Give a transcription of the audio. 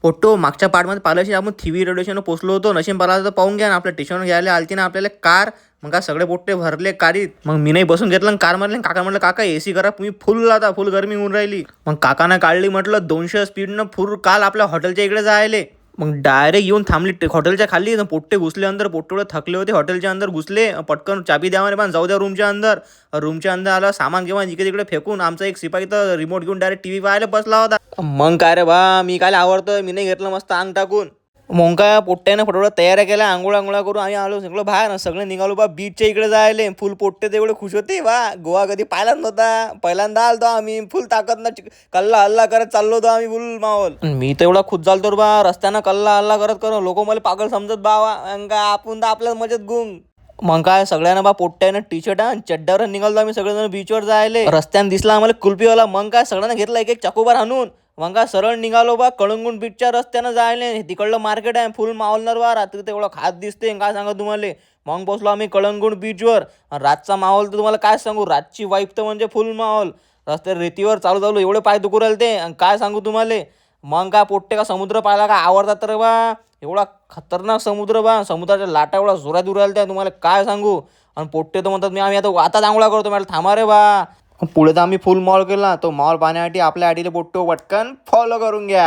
पोट्टो मागच्या पार्टमध्ये पाहिल्याशी आपण थिवी रेडिओ स्टेशनवर पोहोचलो होतो. नशीब पाहिलं तर पाहून घ्या ना, आपल्या स्टेशनवर घ्यायला आलती ना आपल्याला कार. मग काय सगळे पोट्टे भरले कारीत. मग मी नाही बसून घेतलं कार मधले. काका म्हटलं काका एसी करा तुम्ही, फुल आता फुल गरमी होऊन राहिली. मग काकानं काढली म्हटलं 200 स्पीडनं फुल काल आपल्या हॉटेलच्या इकडे जायले. मग डायरेक्ट येऊन थांबली हॉटेलच्या खाली. पोट्टे घुसले अंदर. पोट्टे थकले होते हॉटेलच्या अंदर घुसले. पटकन चाबी द्या म्हणे पण जाऊ द्या रूमच्या अंदर. रूमच्या अंदर आलं सामान घेऊन इकडे तिकडे फेकून. आमचा एक सिपाही तर रिमोट घेऊन डायरेक्ट टीव्ही पाहायला बसला होता. मग काय रे बा, मी काय आवडतं मी नाही घेतलं मस्त अंग टाकून. मग काय पोट्ट्यानं फटोफट तयाऱ्या केल्या. आंघोळ्या करून आम्ही आलो सगळं बाहेर. सगळे निघालो बा बीचच्या इकडे जायले. फुल पोट्टे तेवढे खुश होते बा. गोवा कधी पाहिलाच नव्हता, पहिल्यांदा आलतो आम्ही. फुल ताकद ना कल्ला हल्ला करत चाललो होतो आम्ही फुल माहोल. मी तर एवढा खुश झालतो बा, रस्त्यानं कल्ला हल्ला करत लोक मला पागल समजत बावा. आपण तर आपल्याच मजेत गुंग. मग काय सगळ्यांना बा पोट्ट्यानं टी शर्ट आणि चड्ड्यावर निघालो आम्ही सगळेजण बीचवर जायले. रस्त्यानं दिसला आम्हाला कुल्फीवाला. मग काय सगळ्यांना घेतला एक एक चाकूबार आणून. मग काय सरळ निघालो बा कळंगूट बीचच्या रस्त्यानं जायले. तिकडलं मार्केट आहे फुल माहोलणार बा. रात्री तेवढं खात दिसते काय सांगा तुम्हाला. मग बसलो आम्ही कळंगूट बीचवर. रातचा माहोल तर तुम्हाला काय सांगू. रातची वाईफ तर म्हणजे फुल माहोल. रस्त्यावर रेतीवर चालू एवढे पाय दुखू राहिले ते काय सांगू तुम्हाला. मग काय पोट्टे का समुद्र पाहायला काय आवडतात तर बा. एवढा खतरनाक समुद्र बा. समुद्राच्या लाटा एवढा जोरात उरायला त्या तुम्हाला काय सांगू. आणि पोट्टे तर म्हणतात मी आम्ही आता आंघोळा करतो. मला थांबा रे बा. पुढे तर आम्ही फुल मॉल केला. तो मॉल पाहण्यासाठी आपल्या आडीले पोट्टो पटकन फॉलो करून घ्या.